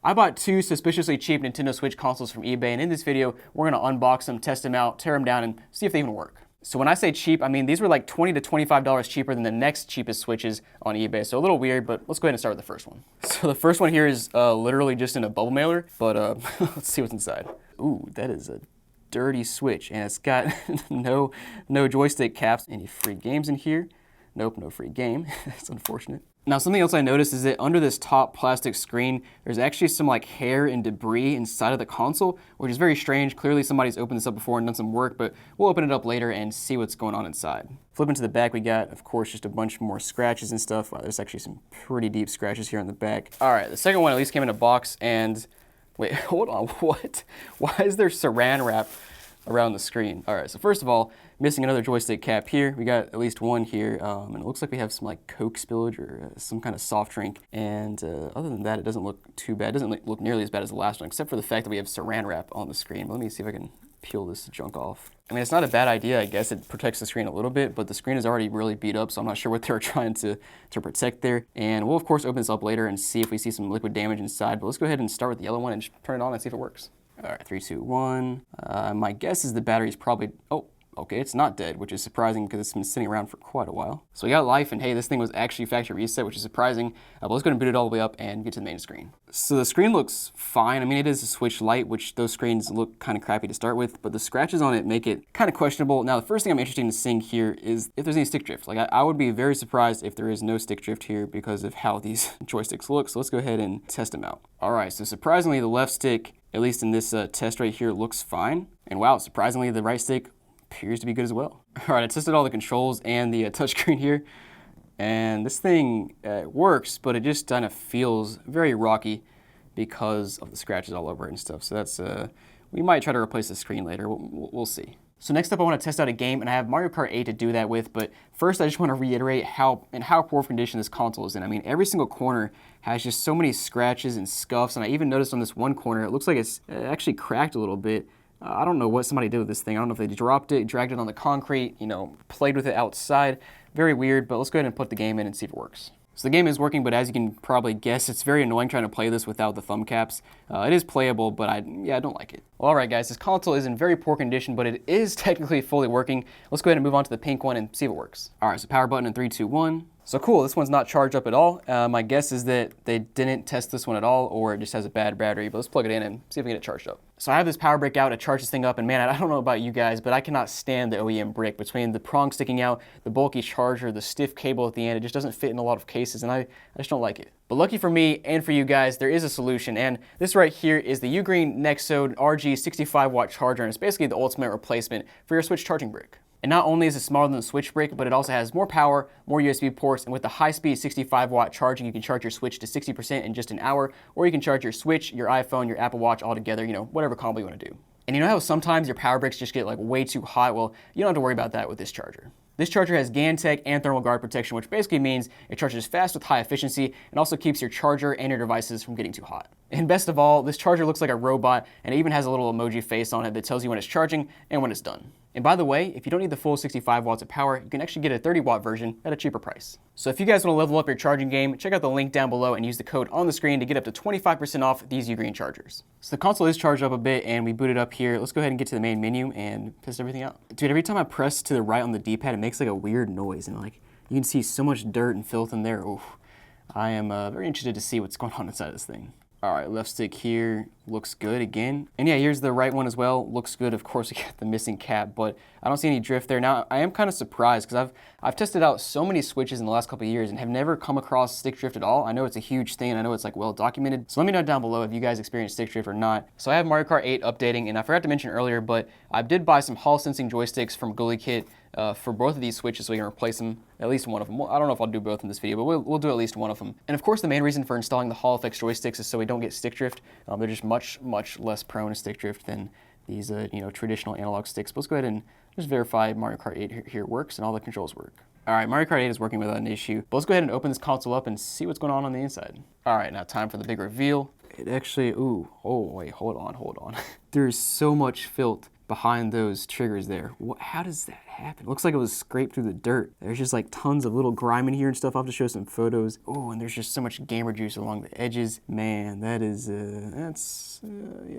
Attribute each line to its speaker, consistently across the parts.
Speaker 1: I bought two suspiciously cheap Nintendo Switch consoles from eBay, and in this video, we're gonna unbox them, test them out, tear them down, and see if they even work. So when I say cheap, I mean these were like $20 to $25 cheaper than the next cheapest Switches on eBay. So a little weird, but let's go ahead and start with the first one. So the first one here is literally just in a bubble mailer, but let's see what's inside. Ooh, that is a dirty Switch, and it's got no joystick caps. Any free games in here? Nope, no free game. That's unfortunate. Now, something else I noticed is that under this top plastic screen, there's actually some like hair and debris inside of the console, which is very strange. Clearly somebody's opened this up before and done some work, but we'll open it up later and see what's going on inside. Flipping to the back, we got, of course, just a bunch more scratches and stuff. Wow, there's actually some pretty deep scratches here on the back. All right, the second one at least came in a box, and wait, hold on, what? Why is there saran wrap around the screen? All right, so first of all, missing another joystick cap here. We got at least one here, and it looks like we have some like Coke spillage or some kind of soft drink. And other than that, it doesn't look too bad. It doesn't look nearly as bad as the last one, except for the fact that we have saran wrap on the screen. Let me see if I can peel this junk off. I mean, it's not a bad idea. I guess it protects the screen a little bit, but the screen is already really beat up, so I'm not sure what they were trying to protect there. And we'll, of course, open this up later and see if we see some liquid damage inside. But let's go ahead and start with the yellow one and just turn it on and see if it works. All right, 3, 2, 1. My guess is the battery's probably, oh, okay, it's not dead, which is surprising because it's been sitting around for quite a while. So we got life, and hey, this thing was actually factory reset, which is surprising. But let's go ahead and boot it all the way up and get to the main screen. So the screen looks fine. I mean, it is a Switch Lite, which those screens look kind of crappy to start with, but the scratches on it make it kind of questionable. Now, the first thing I'm interested in seeing here is if there's any stick drift. Like, I would be very surprised if there is no stick drift here because of how these joysticks look. So let's go ahead and test them out. All right, so surprisingly, the left stick, at least in this test right here, looks fine. And wow, surprisingly, the right stick appears to be good as well. All right, I tested all the controls and the touchscreen here, and this thing works, but it just kind of feels very rocky because of the scratches all over it and stuff. So that's, we might try to replace the screen later. We'll see. So next up, I want to test out a game, and I have Mario Kart 8 to do that with, but first I just want to reiterate how poor of condition this console is in. I mean, every single corner has just so many scratches and scuffs, and I even noticed on this one corner, it looks like it's actually cracked a little bit. I don't know what somebody did with this thing. I don't know if they dropped it, dragged it on the concrete, you know, played with it outside. Very weird, but let's go ahead and put the game in and see if it works. So the game is working, but as you can probably guess, it's very annoying trying to play this without the thumb caps. It is playable, but I don't like it. Well, all right, guys, this console is in very poor condition, but it is technically fully working. Let's go ahead and move on to the pink one and see if it works. All right, so power button in 3, 2, 1. So cool, this one's not charged up at all. My guess is that they didn't test this one at all, or it just has a bad battery, but let's plug it in and see if we can get it charged up. So I have this power brick out to charge this thing up, and man, I don't know about you guys, but I cannot stand the OEM brick. Between the prong sticking out, the bulky charger, the stiff cable at the end, it just doesn't fit in a lot of cases, and I just don't like it. But lucky for me and for you guys, there is a solution, and this right here is the Ugreen Nexode RG 65-watt charger, and it's basically the ultimate replacement for your Switch charging brick. And not only is it smaller than the Switch brick, but it also has more power, more USB ports, and with the high-speed 65-watt charging, you can charge your Switch to 60% in just an hour, or you can charge your Switch, your iPhone, your Apple Watch all together, you know, whatever combo you want to do. And you know how sometimes your power bricks just get like way too hot? Well, you don't have to worry about that with this charger. This charger has GaNTech and thermal guard protection, which basically means it charges fast with high efficiency and also keeps your charger and your devices from getting too hot. And best of all, this charger looks like a robot, and it even has a little emoji face on it that tells you when it's charging and when it's done. And by the way, if you don't need the full 65 watts of power, you can actually get a 30-watt version at a cheaper price. So if you guys want to level up your charging game, check out the link down below and use the code on the screen to get up to 25% off these Ugreen chargers. So the console is charged up a bit, and we booted up here. Let's go ahead and get to the main menu and test everything out. Dude, every time I press to the right on the D-pad, it makes like a weird noise, and like you can see so much dirt and filth in there. Oof. I am very interested to see what's going on inside this thing. All right, left stick here looks good again. And yeah, here's the right one as well. Looks good. Of course, we got the missing cap, but I don't see any drift there. Now, I am kind of surprised because I've tested out so many Switches in the last couple of years and have never come across stick drift at all. I know it's a huge thing, and I know it's like well documented. So let me know down below if you guys experience stick drift or not. So I have Mario Kart 8 updating, and I forgot to mention earlier, but I did buy some Hall sensing joysticks from Gully Kit for both of these Switches so we can replace them, at least one of them. Well, I don't know if I'll do both in this video, but we'll do at least one of them. And of course, the main reason for installing the Hall effects joysticks is so we don't get stick drift. They're just much less prone to stick drift than these traditional analog sticks. But let's go ahead and just verify Mario Kart 8 here works and all the controls work. All right, Mario Kart 8 is working without an issue. But let's go ahead and open this console up and see what's going on the inside. All right, now time for the big reveal. It actually, oh wait, hold on. There's so much filth behind those triggers there. How does that happen? Looks like it was scraped through the dirt. There's just like tons of little grime in here and stuff. I'll have to show some photos. Oh, and there's just so much gamer juice along the edges. Man, that is, yeah, it's a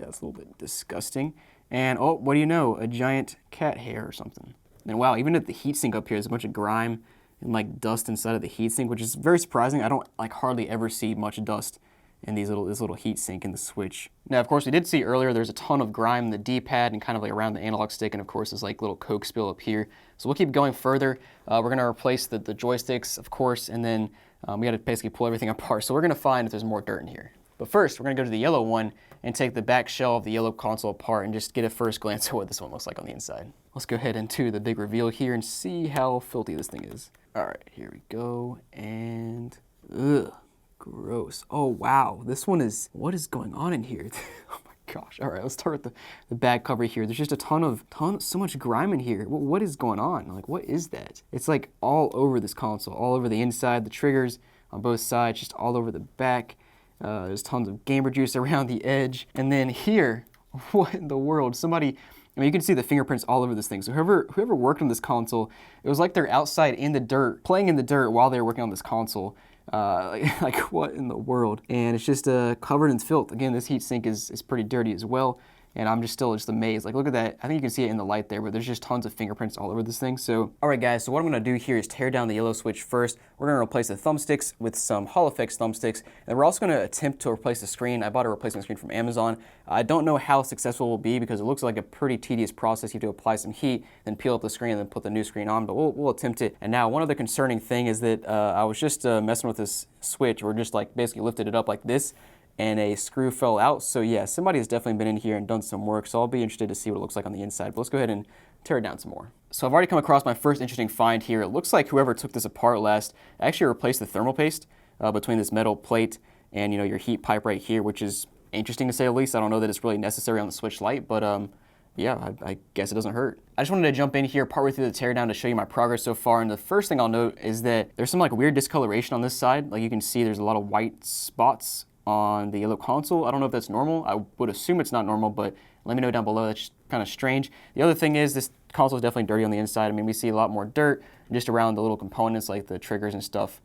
Speaker 1: little bit disgusting. And oh, what do you know? A giant cat hair or something. And wow, even at the heatsink up here, there's a bunch of grime and like dust inside of the heatsink, which is very surprising. I don't like hardly ever see much dust in this little heatsink in the Switch. Now, of course, we did see earlier there's a ton of grime in the D-pad and kind of like around the analog stick, and of course there's like little Coke spill up here. So we'll keep going further. We're gonna replace the joysticks, of course, and then we gotta basically pull everything apart. So we're gonna find if there's more dirt in here. But first, we're gonna go to the yellow one and take the back shell of the yellow console apart and just get a first glance at what this one looks like on the inside. Let's go ahead into the big reveal here and see how filthy this thing is. All right, here we go, and ugh. Gross. Oh, wow. This one is, what is going on in here? Oh my gosh. All right, let's start with the back cover here. There's just so much grime in here. What is going on? Like, what is that? It's like all over this console, all over the inside, the triggers on both sides, just all over the back. There's tons of gamer juice around the edge. And then here, what in the world? Somebody, I mean, you can see the fingerprints all over this thing. So whoever worked on this console, it was like they're outside in the dirt, playing in the dirt while they were working on this console. Like what in the world? And it's just covered in filth. Again, this heatsink is pretty dirty as well. And I'm still amazed. Like, look at that. I think you can see it in the light there, but there's just tons of fingerprints all over this thing. So, all right, guys, so what I'm gonna do here is tear down the yellow Switch first. We're gonna replace the thumbsticks with some HoloFX thumbsticks. And we're also gonna attempt to replace the screen. I bought a replacement screen from Amazon. I don't know how successful it will be because it looks like a pretty tedious process. You have to apply some heat, then peel up the screen, and then put the new screen on, but we'll attempt it. And now, one other concerning thing is that I was just messing with this Switch, or just like basically lifted it up like this, and a screw fell out. So yeah, somebody has definitely been in here and done some work, so I'll be interested to see what it looks like on the inside. But let's go ahead and tear it down some more. So I've already come across my first interesting find here. It looks like whoever took this apart last actually replaced the thermal paste between this metal plate and your heat pipe right here, which is interesting to say the least. I don't know that it's really necessary on the Switch Lite, but yeah, I guess it doesn't hurt. I just wanted to jump in here partway through the teardown to show you my progress so far, and the first thing I'll note is that there's some like weird discoloration on this side. Like you can see there's a lot of white spots on the yellow console. I don't know if that's normal. I would assume it's not normal, but let me know down below. That's kind of strange. The other thing is this console is definitely dirty on the inside. I mean, we see a lot more dirt just around the little components like the triggers and stuff.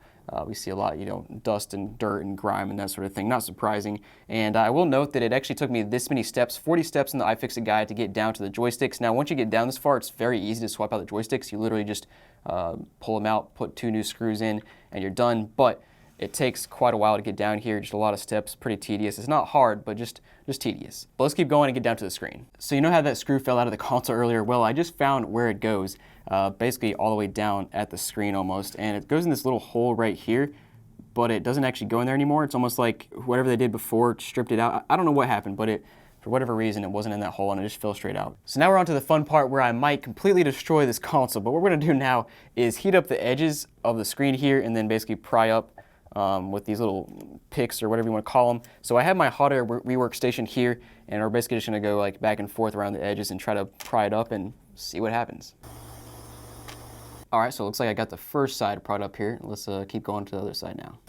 Speaker 1: We see a lot, dust and dirt and grime and that sort of thing. Not surprising. And I will note that it actually took me this many steps, 40 steps in the iFixit guide to get down to the joysticks. Now, once you get down this far, it's very easy to swap out the joysticks. You literally just pull them out, put 2 new screws in, and you're done. But it takes quite a while to get down here, just a lot of steps, pretty tedious. It's not hard, but just tedious. But let's keep going and get down to the screen. So you know how that screw fell out of the console earlier? Well, I just found where it goes, basically all the way down at the screen almost, and it goes in this little hole right here, but it doesn't actually go in there anymore. It's almost like whatever they did before stripped it out. I don't know what happened, but for whatever reason, it wasn't in that hole and it just fell straight out. So now we're on to the fun part where I might completely destroy this console, but what we're gonna do now is heat up the edges of the screen here and then basically pry up with these little picks or whatever you want to call them. So I have my hot air rework station here, and we're basically just going to go like back and forth around the edges and try to pry it up and see what happens. All right, so it looks like I got the first side pried up here. Let's keep going to the other side now.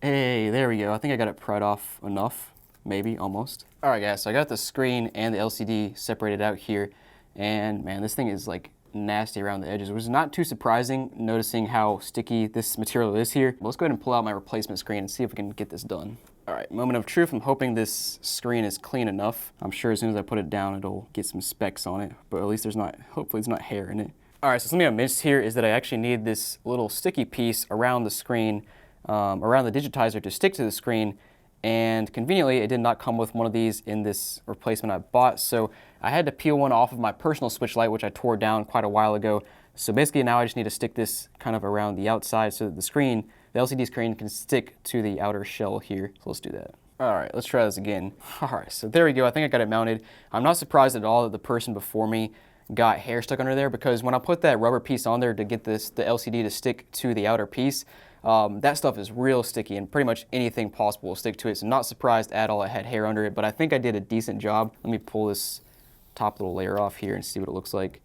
Speaker 1: Hey, there we go. I think I got it pried off enough, maybe, almost. All right, guys, so I got the screen and the LCD separated out here, and man, this thing is like nasty around the edges, which is not too surprising noticing how sticky this material is here. But let's go ahead and pull out my replacement screen and see if we can get this done. All right, moment of truth. I'm hoping this screen is clean enough. I'm sure as soon as I put it down, it'll get some specks on it, but at least hopefully there's not hair in it. All right, so something I missed here is that I actually need this little sticky piece around the screen, around the digitizer to stick to the screen. And conveniently, it did not come with one of these in this replacement I bought, so I had to peel one off of my personal Switch Lite, which I tore down quite a while ago. So basically now I just need to stick this kind of around the outside so that the LCD screen can stick to the outer shell here. So let's do that. All right, let's try this again. All right, so there we go. I think I got it mounted. I'm not surprised at all that the person before me got hair stuck under there, because when I put that rubber piece on there to get the LCD to stick to the outer piece, that stuff is real sticky, and pretty much anything possible will stick to it. So not surprised at all it had hair under it, but I think I did a decent job. Let me pull this top little layer off here and see what it looks like.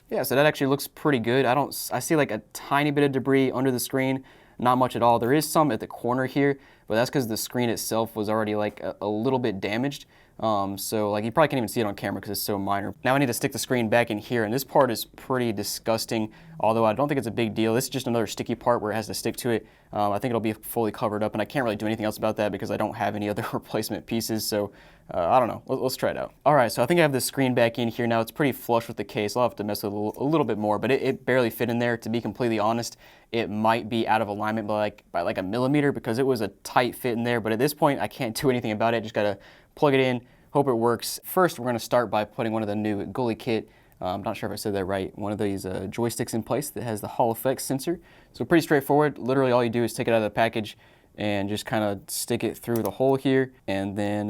Speaker 1: Yeah, so that actually looks pretty good. I see like a tiny bit of debris under the screen, not much at all. There is some at the corner here, but that's because the screen itself was already like a little bit damaged. So like you probably can't even see it on camera because it's so minor. Now I need to stick the screen back in here, and this part is pretty disgusting, although I don't think it's a big deal. This is just another sticky part where it has to stick to it. I think it'll be fully covered up, and I can't really do anything else about that because I don't have any other replacement pieces, so I don't know. Let's try it out. All right, so I think I have the screen back in here now. It's pretty flush with the case. I'll have to mess with it a little bit more, but it barely fit in there. To be completely honest, it might be out of alignment by like a millimeter because it was a tight fit in there, but at this point, I can't do anything about it. Just gotta plug it in, hope it works. First, we're gonna start by putting one of the new goalie kit, I'm not sure if I said that right, one of these joysticks in place that has the Hall effects sensor. So pretty straightforward. Literally all you do is take it out of the package and just kind of stick it through the hole here, and then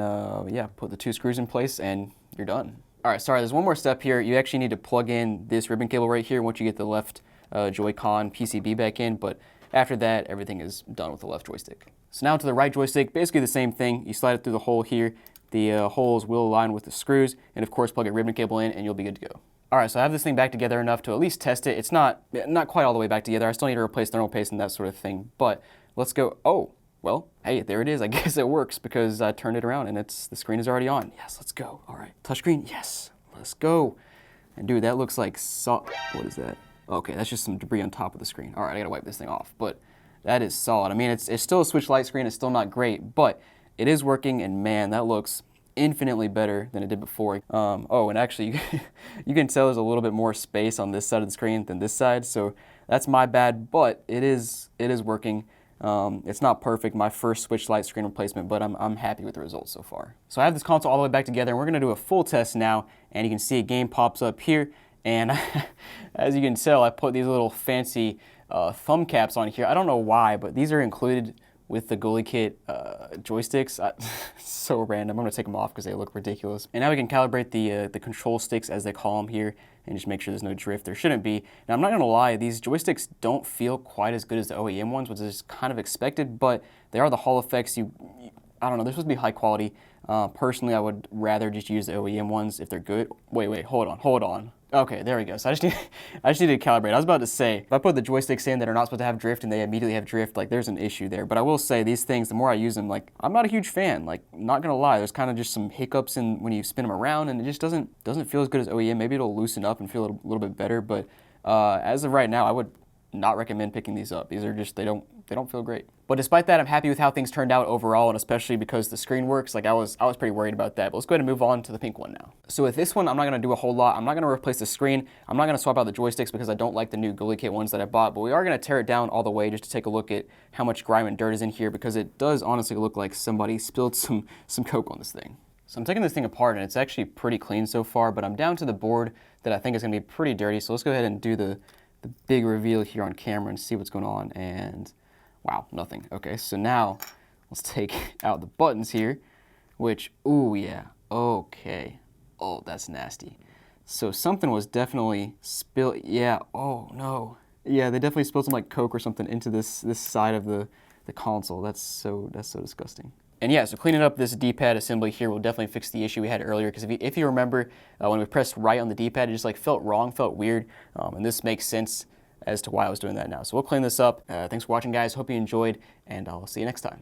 Speaker 1: yeah, put the 2 screws in place and you're done. All right, sorry, there's one more step here. You actually need to plug in this ribbon cable right here once you get the left Joy-Con PCB back in, but after that, everything is done with the left joystick. So now to the right joystick, basically the same thing. You slide it through the hole here. The holes will align with the screws, and of course plug a ribbon cable in and you'll be good to go. All right, so I have this thing back together enough to at least test it. It's not quite all the way back together. I still need to replace thermal paste and that sort of thing, but let's go. Oh, well, hey, there it is. I guess it works because I turned it around and the screen is already on. Yes, let's go. All right, touchscreen, yes, let's go. And dude, that looks like what is that? Okay, that's just some debris on top of the screen. All right, I gotta wipe this thing off, but that is solid. I mean, it's still a Switch Lite screen. It's still not great, but it is working, and man, that looks infinitely better than it did before. Oh, and actually, you can tell there's a little bit more space on this side of the screen than this side, so that's my bad, but it is working. It's not perfect, my first Switch Lite screen replacement, but I'm happy with the results so far. So I have this console all the way back together, and we're gonna do a full test now, and you can see a game pops up here, and as you can tell, I put these little fancy thumb caps on here. I don't know why, but these are included with the goalie kit joysticks. So random. I'm gonna take them off because they look ridiculous. And now we can calibrate the control sticks, as they call them here, and just make sure there's no drift. There shouldn't be. Now I'm not gonna lie, these joysticks don't feel quite as good as the OEM ones, which is kind of expected, but they are the Hall effects. I don't know, they're supposed to be high quality. Personally, I would rather just use the OEM ones if they're good. Wait, hold on. Okay, there we go. So I just need to calibrate. I was about to say, if I put the joysticks in that are not supposed to have drift and they immediately have drift, like there's an issue there. But I will say these things, the more I use them, like I'm not a huge fan. Like, not gonna lie, there's kind of just some hiccups when you spin them around, and it just doesn't feel as good as OEM. Maybe it'll loosen up and feel a little bit better, but as of right now, I would not recommend picking these up. These are just, they don't feel great. But despite that, I'm happy with how things turned out overall, and especially because the screen works. Like I was pretty worried about that. But let's go ahead and move on to the pink one now. So with this one, I'm not gonna do a whole lot. I'm not gonna replace the screen. I'm not gonna swap out the joysticks because I don't like the new goalie kit ones that I bought, but we are gonna tear it down all the way just to take a look at how much grime and dirt is in here, because it does honestly look like somebody spilled some Coke on this thing. So I'm taking this thing apart, and it's actually pretty clean so far, but I'm down to the board that I think is gonna be pretty dirty. So let's go ahead and do the big reveal here on camera and see what's going on, and wow, nothing. Okay, so now let's take out the buttons here, which, ooh, yeah, okay. Oh, that's nasty. So something was definitely spilled, yeah, oh no. Yeah, they definitely spilled some like Coke or something into this side of the console. That's so disgusting. And yeah, so cleaning up this D-pad assembly here will definitely fix the issue we had earlier, because if you remember, when we pressed right on the D-pad, it just like felt wrong, felt weird, and this makes sense as to why I was doing that now. So we'll clean this up. Thanks for watching, guys. Hope you enjoyed, and I'll see you next time.